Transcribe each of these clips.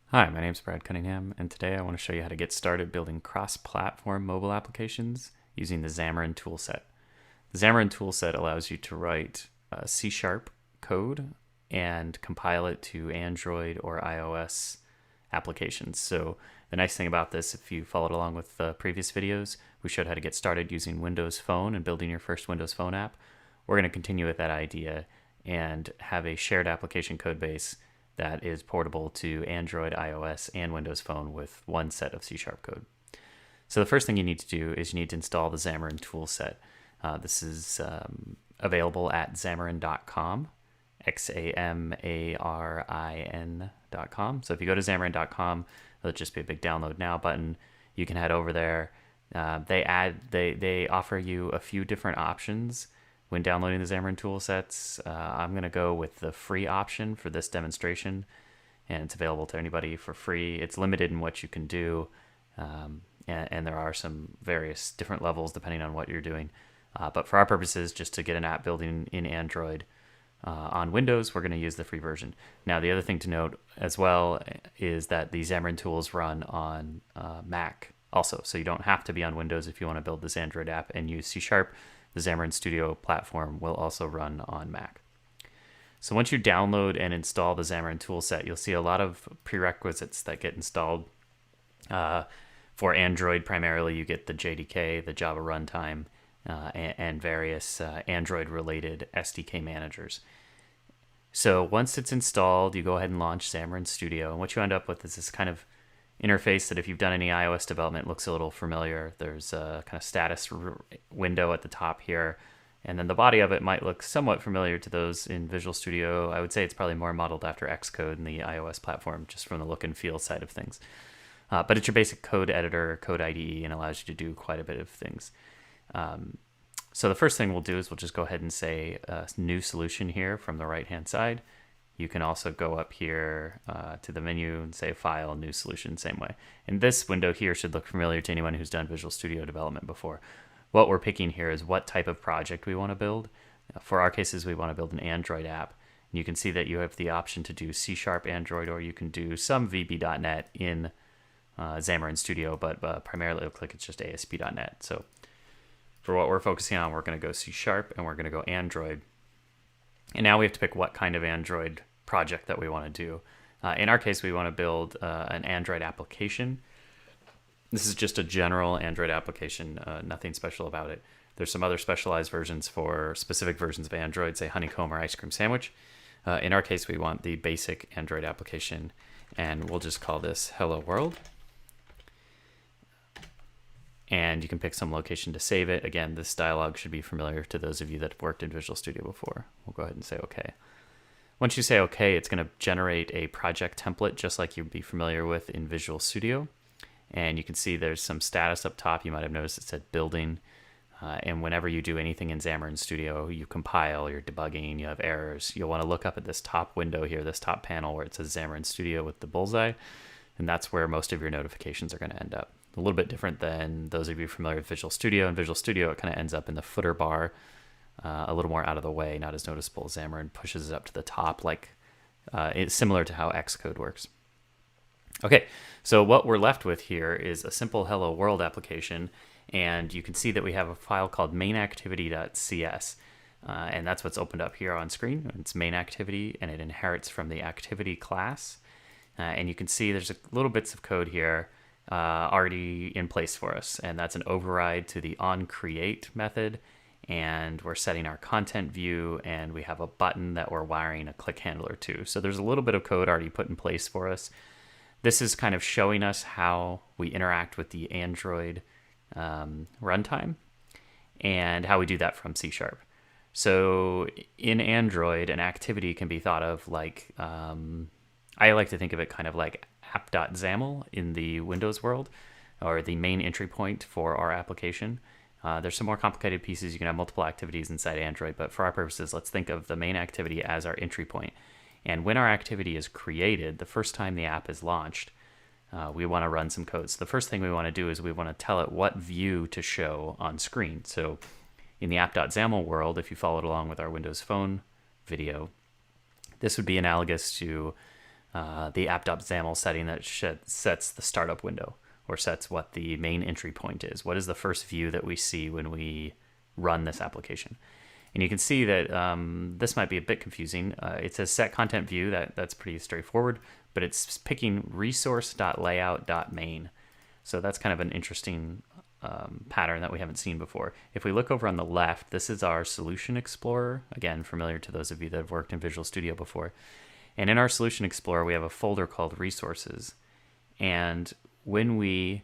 Hi, my name is Brad Cunningham, and today I want to show you how to get started building cross-platform mobile applications using the Xamarin toolset. The Xamarin toolset allows you to write C# code and compile it to Android or iOS applications. So the nice thing about this, if you followed along with the previous videos, we showed how to get started using Windows Phone and building your first Windows Phone app. We're going to continue with that idea and have a shared application code base that is portable to Android, iOS, and Windows Phone with one set of C# code. So the first thing you need to do is you need to install the Xamarin toolset. This is available at xamarin.com, Xamarin.com. So if you go to xamarin.com, there'll just be a big download now button. You can head over there. They offer you a few different options when downloading the Xamarin toolsets. I'm going to go with the free option for this demonstration, and it's available to anybody for free. It's limited in what you can do, and there are some various different levels depending on what you're doing. But for our purposes, just to get an app building in Android on Windows, we're going to use the free version. Now, the other thing to note as well is that the Xamarin tools run on Mac also, so you don't have to be on Windows if you want to build this Android app and use C#. The Xamarin Studio platform will also run on Mac. So once you download and install the Xamarin toolset, you'll see a lot of prerequisites that get installed. For Android, primarily, you get the JDK, the Java runtime, and various Android-related SDK managers. So once it's installed, you go ahead and launch Xamarin Studio, and what you end up with is this kind of interface that if you've done any iOS development looks a little familiar. There's a kind of status window at the top here, and then the body of it might look somewhat familiar to those in Visual Studio. I would say it's probably more modeled after Xcode in the iOS platform, just from the look and feel side of things. But it's your basic code editor, code IDE, and allows you to do quite a bit of things. So the first thing we'll do is we'll just go ahead and say new solution here from the right-hand side. You can also go up here to the menu and say File, New Solution, same way. And this window here should look familiar to anyone who's done Visual Studio development before. What we're picking here is what type of project we want to build. For our cases, we want to build an Android app. And you can see that you have the option to do C# Android, or you can do some VB.NET in Xamarin Studio, but primarily it looks like it's just ASP.NET. So for what we're focusing on, we're going to go C# and we're going to go Android. And now we have to pick what kind of Android project that we want to do. In our case, we want to build an Android application. This is just a general Android application, nothing special about it. There's some other specialized versions for specific versions of Android, say Honeycomb or Ice Cream Sandwich. In our case, we want the basic Android application, and we'll just call this Hello World. And you can pick some location to save it. Again, this dialog should be familiar to those of you that have worked in Visual Studio before. We'll go ahead and say OK. Once you say OK, it's going to generate a project template just like you'd be familiar with in Visual Studio. And you can see there's some status up top. You might have noticed it said building. And whenever you do anything in Xamarin Studio, you compile, you're debugging, you have errors, you'll want to look up at this top window here, this top panel where it says Xamarin Studio with the bullseye. And that's where most of your notifications are going to end up. A little bit different than those of you familiar with Visual Studio. In Visual Studio, it kind of ends up in the footer bar, a little more out of the way, not as noticeable. Xamarin pushes it up to the top, like it's similar to how Xcode works. Okay, so what we're left with here is a simple Hello World application, and you can see that we have a file called mainactivity.cs, and that's what's opened up here on screen. It's main activity, and it inherits from the activity class. And you can see there's little bits of code here already in place for us, and that's an override to the onCreate method, and we're setting our content view, and we have a button that we're wiring a click handler to. So there's a little bit of code already put in place for us. This is kind of showing us how we interact with the Android runtime and how we do that from C#. So in Android, an activity can be thought of like, I like to think of it kind of like app.xaml in the Windows world, or the main entry point for our application. There's some more complicated pieces. You can have multiple activities inside Android, but for our purposes, let's think of the main activity as our entry point. And when our activity is created, the first time the app is launched, we want to run some code. So the first thing we want to do is we want to tell it what view to show on screen. So in the app.xaml world, if you followed along with our Windows Phone video, this would be analogous to the app.xaml setting that sets the startup window, or sets what the main entry point is. What is the first view that we see when we run this application? And you can see that this might be a bit confusing. It says set content view. That's pretty straightforward, but it's picking resource.layout.main. So that's kind of an interesting pattern that we haven't seen before. If we look over on the left, this is our Solution Explorer. Again, familiar to those of you that have worked in Visual Studio before. And in our Solution Explorer, we have a folder called Resources. And when we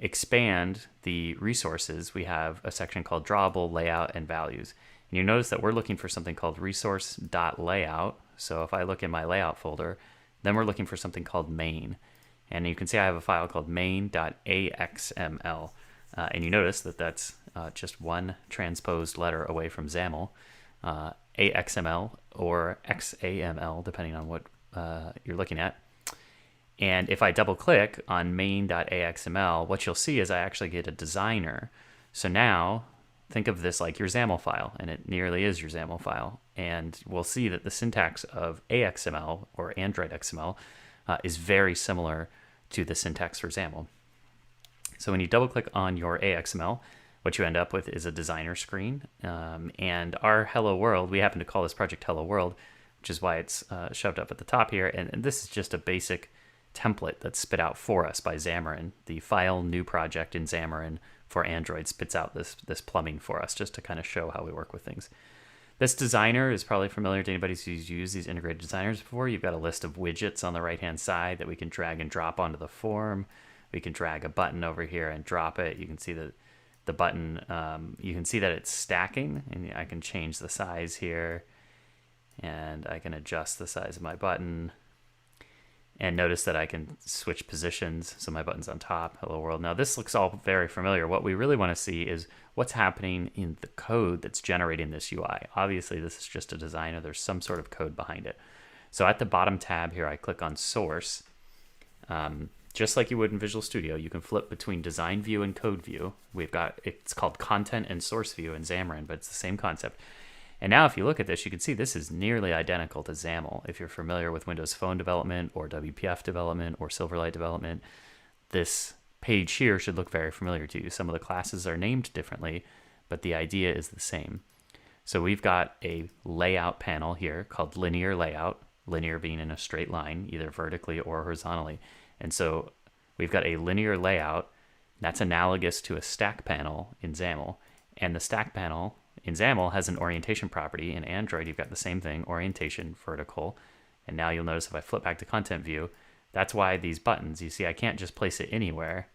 expand the resources, we have a section called Drawable, Layout, and Values. And you notice that we're looking for something called resource.layout. So if I look in my layout folder, then we're looking for something called main. And you can see I have a file called main.axml. And you notice that that's just one transposed letter away from XAML, AXML or XAML, depending on what you're looking at. And if I double click on main.axml, what you'll see is I actually get a designer. So now think of this like your XAML file, and it nearly is your XAML file. And we'll see that the syntax of AXML or Android XML is very similar to the syntax for XAML. So when you double click on your AXML, what you end up with is a designer screen. And our Hello World, we happen to call this project Hello World, which is why it's shoved up at the top here. And this is just a basic template that's spit out for us by Xamarin. The file new project in Xamarin for Android spits out this plumbing for us, just to kind of show how we work with things. This designer is probably familiar to anybody who's used these integrated designers before. You've got a list of widgets on the right-hand side that we can drag and drop onto the form. We can drag a button over here and drop it. You can see that the button, you can see that it's stacking, and I can change the size here, and I can adjust the size of my button. And notice that I can switch positions, so my button's on top, Hello World. Now this looks all very familiar. What we really want to see is what's happening in the code that's generating this UI. Obviously this is just a designer, there's some sort of code behind it. So at the bottom tab here, I click on Source. Just like you would in Visual Studio, you can flip between Design View and Code View. It's called Content and Source View in Xamarin, but it's the same concept. And now if you look at this, you can see this is nearly identical to XAML. If you're familiar with Windows Phone development or WPF development or Silverlight development, this page here should look very familiar to you. Some of the classes are named differently, but the idea is the same. So we've got a layout panel here called linear layout, linear being in a straight line, either vertically or horizontally. And so we've got a linear layout that's analogous to a stack panel in XAML. And the stack panel in XAML has an orientation property. In Android, you've got the same thing, orientation, vertical. And now you'll notice if I flip back to content view, that's why these buttons, you see I can't just place it anywhere.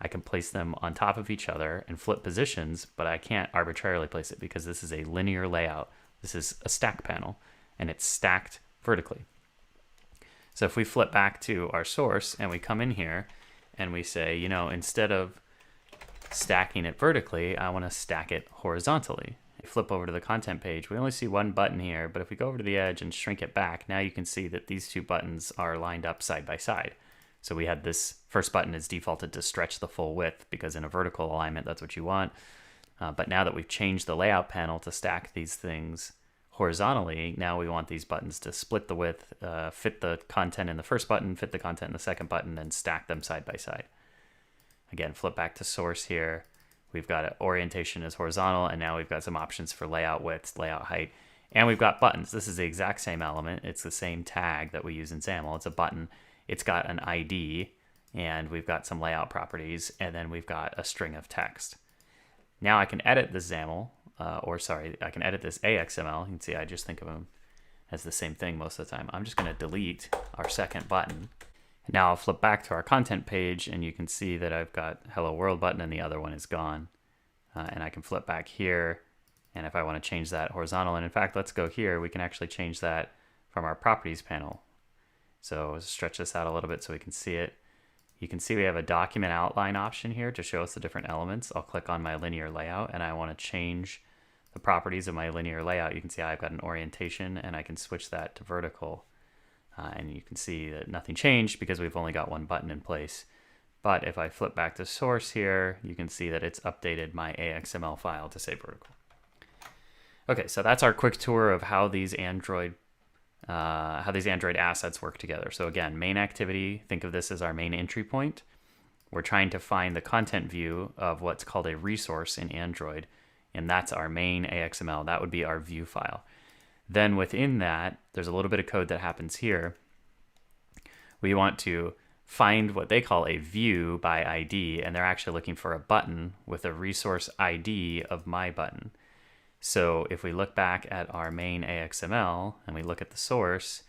I can place them on top of each other and flip positions, but I can't arbitrarily place it because this is a linear layout. This is a stack panel, and it's stacked vertically. So if we flip back to our source and we come in here and we say, you know, instead of stacking it vertically, I want to stack it horizontally. I flip over to the content page. We only see one button here, but if we go over to the edge and shrink it back, now you can see that these two buttons are lined up side by side. So we had this first button is defaulted to stretch the full width because in a vertical alignment, that's what you want. But now that we've changed the layout panel to stack these things horizontally, now we want these buttons to split the width, fit the content in the first button, fit the content in the second button, and stack them side by side. Again, flip back to source here. We've got orientation is horizontal, and now we've got some options for layout width, layout height, and we've got buttons. This is the exact same element. It's the same tag that we use in XAML. It's a button. It's got an ID, and we've got some layout properties, and then we've got a string of text. Now I can edit this XAML, I can edit this AXML. You can see I just think of them as the same thing most of the time. I'm just going to delete our second button. Now I'll flip back to our content page, and you can see that I've got Hello World button and the other one is gone. And I can flip back here, and if I want to change that horizontal, and in fact, let's go here, we can actually change that from our properties panel. So let's stretch this out a little bit so we can see it. You can see we have a document outline option here to show us the different elements. I'll click on my linear layout, and I want to change the properties of my linear layout. You can see I've got an orientation, and I can switch that to vertical. And you can see that nothing changed because we've only got one button in place. But if I flip back to source here, you can see that it's updated my AXML file to say vertical. Okay, so that's our quick tour of how these Android how these Android assets work together. So again, main activity, think of this as our main entry point. We're trying to find the content view of what's called a resource in Android, and that's our main AXML. That would be our view file. Then within that, there's a little bit of code that happens here. We want to find what they call a view by ID, and they're actually looking for a button with a resource ID of my button. So if we look back at our main AXML and we look at the source,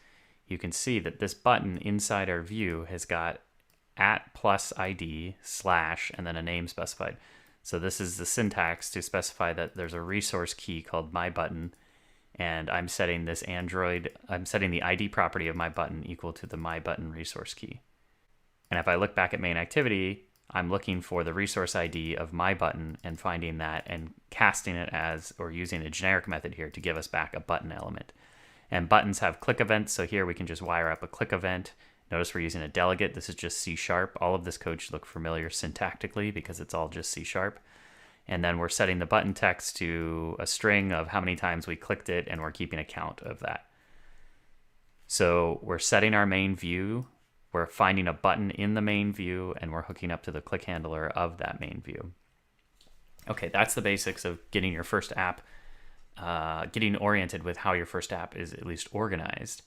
you can see that this button inside our view has got @+ID/ and then a name specified. So this is the syntax to specify that there's a resource key called my button, and I'm setting the ID property of my button equal to the my button resource key. And if I look back at main activity, I'm looking for the resource ID of my button and finding that and casting it as, or using a generic method here to give us back a button element. And buttons have click events, so here we can just wire up a click event. Notice we're using a delegate. This is just C#. All of this code should look familiar syntactically because it's all just C#. And then we're setting the button text to a string of how many times we clicked it, and we're keeping a count of that. So we're setting our main view, we're finding a button in the main view, and we're hooking up to the click handler of that main view. Okay, that's the basics of getting your first app, getting oriented with how your first app is at least organized.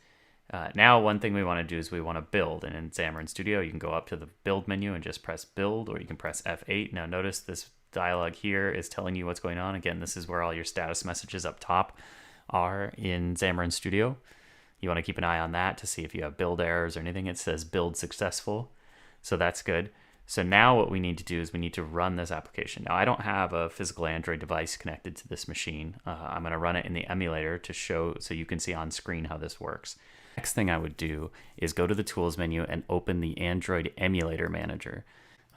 Now, one thing we want to do is we want to build. And in Xamarin Studio, you can go up to the build menu and just press build, or you can press F8. Now, notice this dialog here is telling you what's going on. Again, this is where all your status messages up top are in Xamarin Studio. You want to keep an eye on that to see if you have build errors or anything. It says build successful. So that's good. So now what we need to do is we need to run this application. Now, I don't have a physical Android device connected to this machine. I'm going to run it in the emulator to show so you can see on screen how this works. Next thing I would do is go to the Tools menu and open the Android Emulator Manager.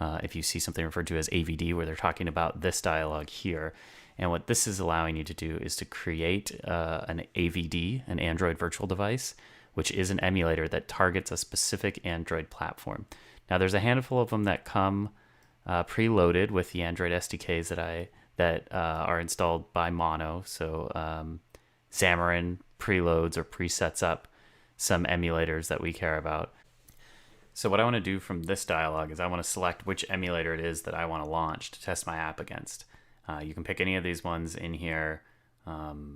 If you see something referred to as AVD, where they're talking about this dialog here. And what this is allowing you to do is to create an AVD, an Android Virtual Device, which is an emulator that targets a specific Android platform. Now, there's a handful of them that come preloaded with the Android SDKs that are installed by Mono. So Xamarin preloads or presets up some emulators that we care about. So what I want to do from this dialog is I want to select which emulator it is that I want to launch to test my app against. You can pick any of these ones in here. Mono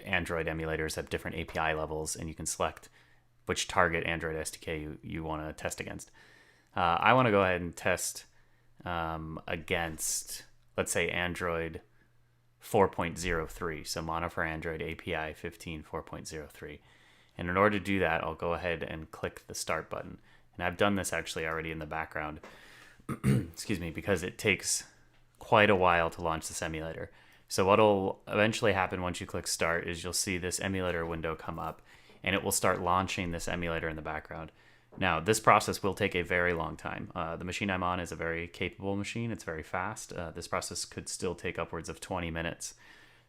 Android emulators have different API levels, and you can select which target Android SDK you want to test against. I want to go ahead and test against, let's say, Android 4.03, so Mono for Android API 15.4.03. And in order to do that, I'll go ahead and click the Start button. And I've done this actually already in the background, excuse me, because it takes quite a while to launch this emulator. So what'll eventually happen once you click Start is you'll see this emulator window come up, and it will start launching this emulator in the background. Now, this process will take a very long time. The machine I'm on is a very capable machine. It's very fast. This process could still take upwards of 20 minutes.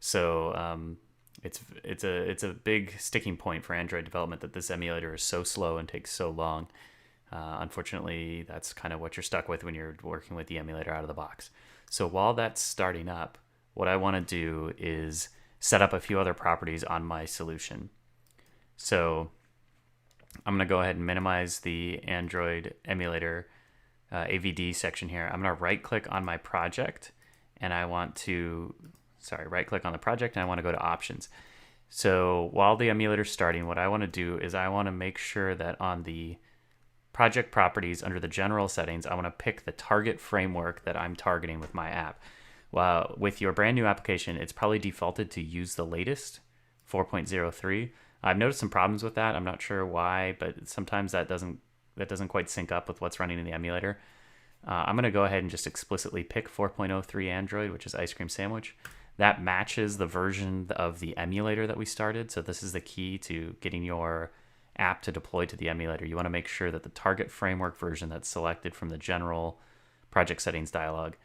So it's a big sticking point for Android development that this emulator is so slow and takes so long. Unfortunately, that's kind of what you're stuck with when you're working with the emulator out of the box. So while that's starting up, what I want to do is set up a few other properties on my solution. So I'm going to go ahead and minimize the Android emulator AVD section here. I'm going to right click on my project, and I want to, right click on the project, and I want to go to options. So while the emulator is starting, what I want to do is I want to make sure that on the project properties under the general settings, I want to pick the target framework that I'm targeting with my app. Well, with your brand new application, it's probably defaulted to use the latest 4.03. I've noticed some problems with that. I'm not sure why, but sometimes that doesn't quite sync up with what's running in the emulator. I'm going to go ahead and just explicitly pick 4.03 Android, which is Ice Cream Sandwich. That matches the version of the emulator that we started. So this is the key to getting your app to deploy to the emulator. You want to make sure that the target framework version that's selected from the general project settings dialog,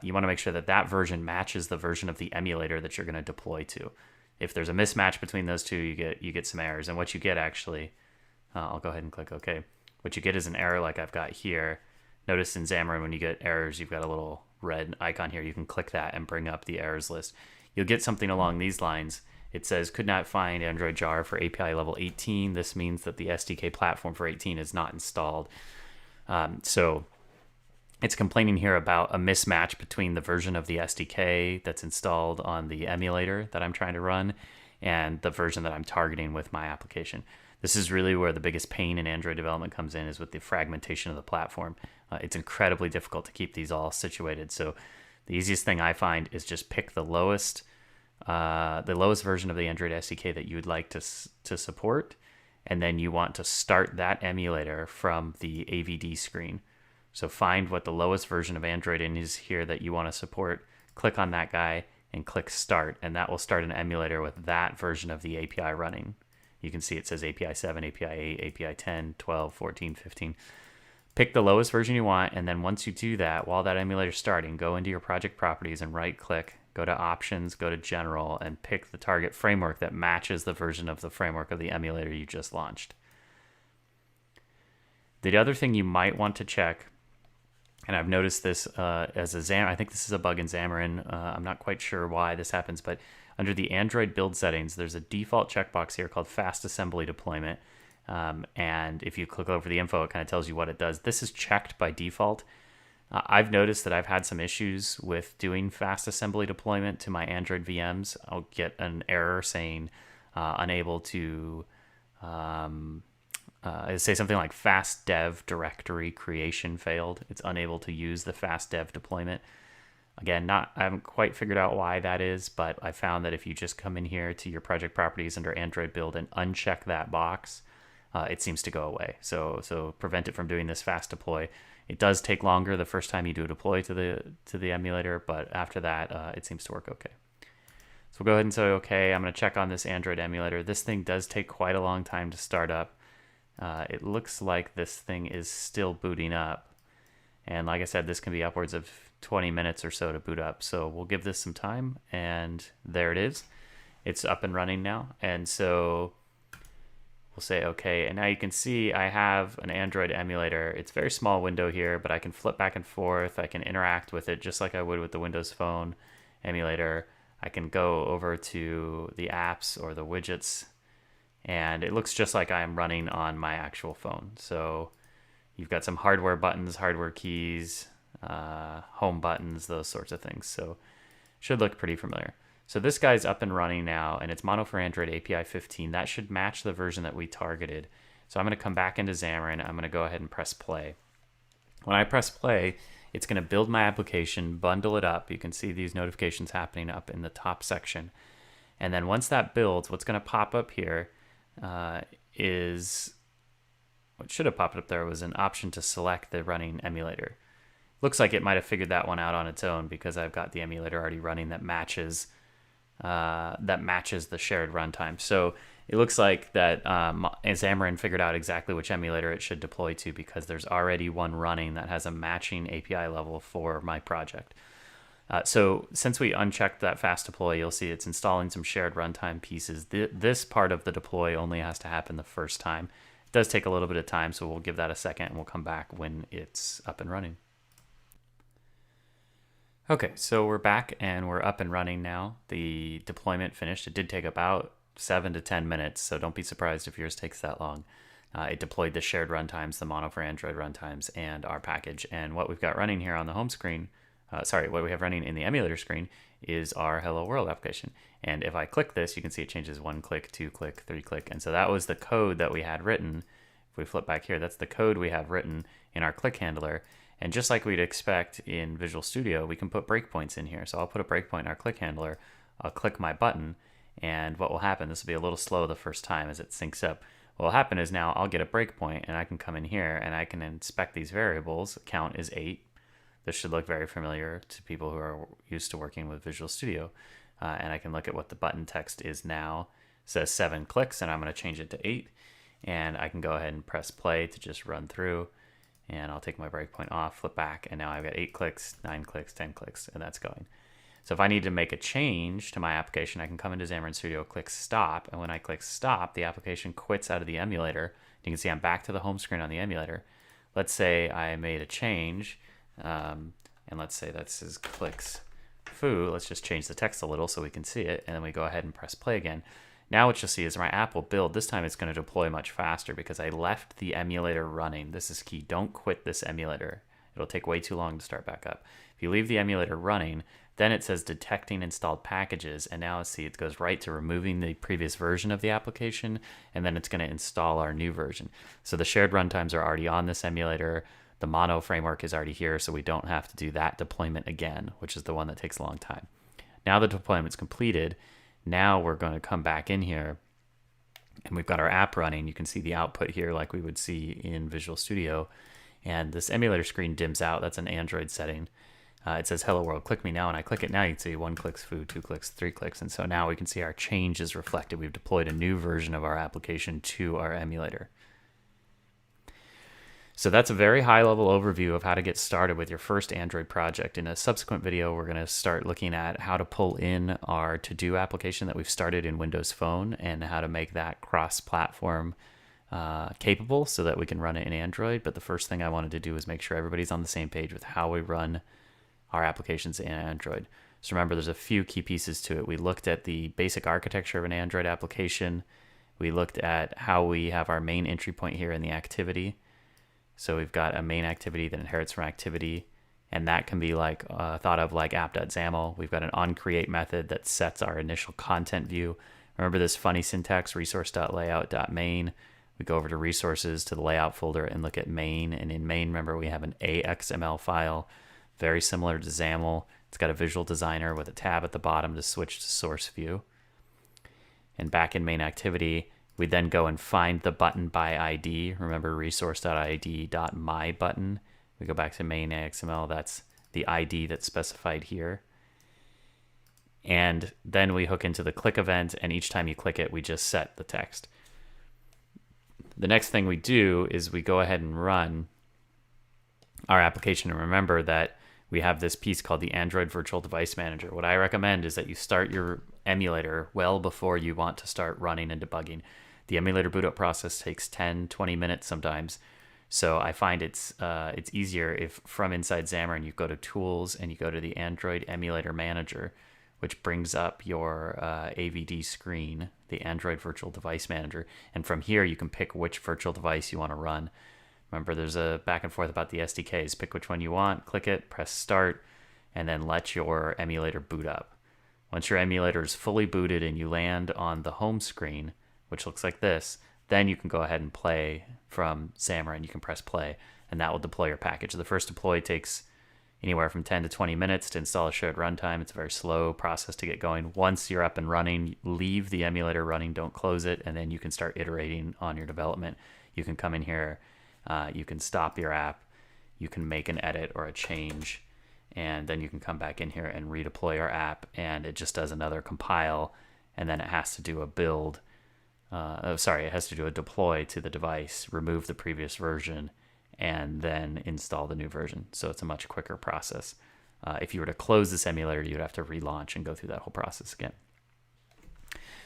you want to make sure that that version matches the version of the emulator that you're going to deploy to. If there's a mismatch between those two, you get some errors. And what you get actually, I'll go ahead and click OK. What you get is an error like I've got here. Notice in Xamarin, when you get errors, you've got a little red icon here. You can click that and bring up the errors list. You'll get something along these lines, It says could not find Android jar for API level 18. This means that the SDK platform for 18 is not installed. So it's complaining here about a mismatch between the version of the SDK that's installed on the emulator that I'm trying to run and the version that I'm targeting with my application. This is really where the biggest pain in Android development comes in, is with the fragmentation of the platform. It's incredibly difficult to keep these all situated. So the easiest thing I find is just pick the lowest version of the Android SDK that you would like to support, and then you want to start that emulator from the AVD screen. So find what the lowest version of Android is here that you want to support, click on that guy, and click Start, and that will start an emulator with that version of the API running. You can see it says API 7, API 8, API 10, 12, 14, 15. Pick the lowest version you want, and then once you do that, while that emulator is starting, go into your project properties and right-click, go to Options, go to General, and pick the target framework that matches the version of the framework of the emulator you just launched. The other thing you might want to check, and I've noticed this as a I think this is a bug in Xamarin. I'm not quite sure why this happens, but under the Android build settings, there's a default checkbox here called Fast Assembly Deployment. And if you click over the info, it kind of tells you what it does. This is checked by default. I've noticed that I've had some issues with doing fast assembly deployment to my Android VMs. I'll get an error saying unable to say something like fast dev directory creation failed. It's unable to use the fast dev deployment. Again, I haven't quite figured out why that is, but I found that if you just come in here to your project properties under Android build and uncheck that box, it seems to go away. So prevent it from doing this fast deploy. It does take longer the first time you do a deploy to the emulator, but after that, it seems to work okay. So we'll go ahead and say okay. I'm going to check on this Android emulator. This thing does take quite a long time to start up. It looks like this thing is still booting up. And like I said, this can be upwards of 20 minutes or so to boot up. So we'll give this some time, and there it is. It's up and running now. And so we'll say okay. And now you can see I have an Android emulator. It's a very small window here, but I can flip back and forth. I can interact with it just like I would with the Windows Phone emulator. I can go over to the apps or the widgets, and it looks just like I am running on my actual phone. So you've got some hardware buttons, hardware keys, home buttons, those sorts of things. So should look pretty familiar. So this guy's up and running now, and it's Mono for Android API 15. That should match the version that we targeted. So I'm going to come back into Xamarin. I'm going to go ahead and press play. When I press play, it's going to build my application, bundle it up. You can see these notifications happening up in the top section. And then once that builds, what's going to pop up here is what should have popped up there was an option to select the running emulator. Looks like it might have figured that one out on its own because I've got the emulator already running that matches the shared runtime. So it looks like that Xamarin figured out exactly which emulator it should deploy to because there's already one running that has a matching API level for my project. So since we unchecked that fast deploy, you'll see it's installing some shared runtime pieces. This part of the deploy only has to happen the first time. It does take a little bit of time, so we'll give that a second and we'll come back when it's up and running. Okay, so we're back and we're up and running now. The deployment finished. It did take about 7 to 10 minutes, so don't be surprised if yours takes that long. It deployed the shared runtimes, the Mono for Android runtimes, and our package. And what we've got running here on the home screen, what we have running in the emulator screen is our Hello World application. And if I click this, you can see it changes 1 click, 2 click, 3 click. And so that was the code that we had written. If we flip back here, that's the code we have written in our click handler. And just like we'd expect in Visual Studio, we can put breakpoints in here. So I'll put a breakpoint in our click handler. I'll click my button, and what will happen, this will be a little slow the first time as it syncs up. What will happen is now I'll get a breakpoint, and I can come in here, and I can inspect these variables. Count is 8. This should look very familiar to people who are used to working with Visual Studio. And I can look at what the button text is now. It says 7 clicks, and I'm going to change it to 8. And I can go ahead and press play to just run through. And I'll take my breakpoint off, flip back, and now I've got 8 clicks, 9 clicks, 10 clicks, and that's going. So if I need to make a change to my application, I can come into Xamarin Studio, click stop, and when I click stop, the application quits out of the emulator. You can see I'm back to the home screen on the emulator. Let's say I made a change, and let's say that says clicks foo. Let's just change the text a little so we can see it. And then we go ahead and press play again. Now what you'll see is my app will build. This time it's going to deploy much faster because I left the emulator running. This is key. Don't quit this emulator. It'll take way too long to start back up. If you leave the emulator running, then it says detecting installed packages. And now see, it goes right to removing the previous version of the application. And then it's going to install our new version. So the shared runtimes are already on this emulator. The Mono framework is already here, so we don't have to do that deployment again, which is the one that takes a long time. Now the deployment's completed. Now we're going to come back in here and we've got our app running. You can see the output here like we would see in Visual Studio. And this emulator screen dims out. That's an Android setting. It says hello world, click me now. And I click it now, you can see 1 clicks foo, 2 clicks, 3 clicks. And so now we can see our change is reflected. We've deployed a new version of our application to our emulator. So that's a very high-level overview of how to get started with your first Android project. In a subsequent video, we're going to start looking at how to pull in our to-do application that we've started in Windows Phone and how to make that cross-platform capable so that we can run it in Android. But the first thing I wanted to do is make sure everybody's on the same page with how we run our applications in Android. So remember, there's a few key pieces to it. We looked at the basic architecture of an Android application. We looked at how we have our main entry point here in the activity. So we've got a main activity that inherits from activity, and that can be like thought of like app.xaml. We've got an onCreate method that sets our initial content view. Remember this funny syntax, resource.layout.main. We go over to resources to the layout folder and look at main. And in main, remember, we have an AXML file, very similar to XAML. It's got a visual designer with a tab at the bottom to switch to source view. And back in main activity, we then go and find the button by ID. Remember resource.id.myButton. We go back to main AXML. That's the ID that's specified here. And then we hook into the click event, and each time you click it, we just set the text. The next thing we do is we go ahead and run our application. And remember that we have this piece called the Android Virtual Device Manager. What I recommend is that you start your emulator well before you want to start running and debugging. The emulator boot up process takes 10-20 minutes sometimes. So I find it's easier if from inside Xamarin you go to Tools and you go to the Android Emulator Manager, which brings up your AVD screen, the Android Virtual Device Manager. And from here you can pick which virtual device you want to run. Remember, there's a back and forth about the SDKs. Pick which one you want, click it, press start, and then let your emulator boot up. Once your emulator is fully booted and you land on the home screen, which looks like this, then you can go ahead and play from Xamarin. You can press play, and that will deploy your package. The first deploy takes anywhere from 10 to 20 minutes to install a shared runtime. It's a very slow process to get going. Once you're up and running, leave the emulator running, don't close it, and then you can start iterating on your development. You can come in here, you can stop your app, you can make an edit or a change, and then you can come back in here and redeploy your app, and it just does another compile, and then it has to do a build. It has to do a deploy to the device, remove the previous version, and then install the new version. So it's a much quicker process. If you were to close this emulator, you'd have to relaunch and go through that whole process again.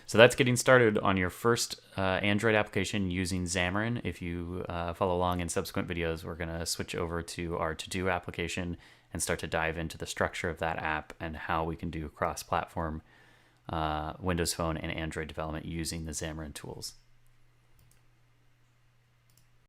So that's getting started on your first Android application using Xamarin. If you follow along in subsequent videos, we're going to switch over to our to-do application and start to dive into the structure of that app and how we can do cross-platform Windows Phone and Android development using the Xamarin tools.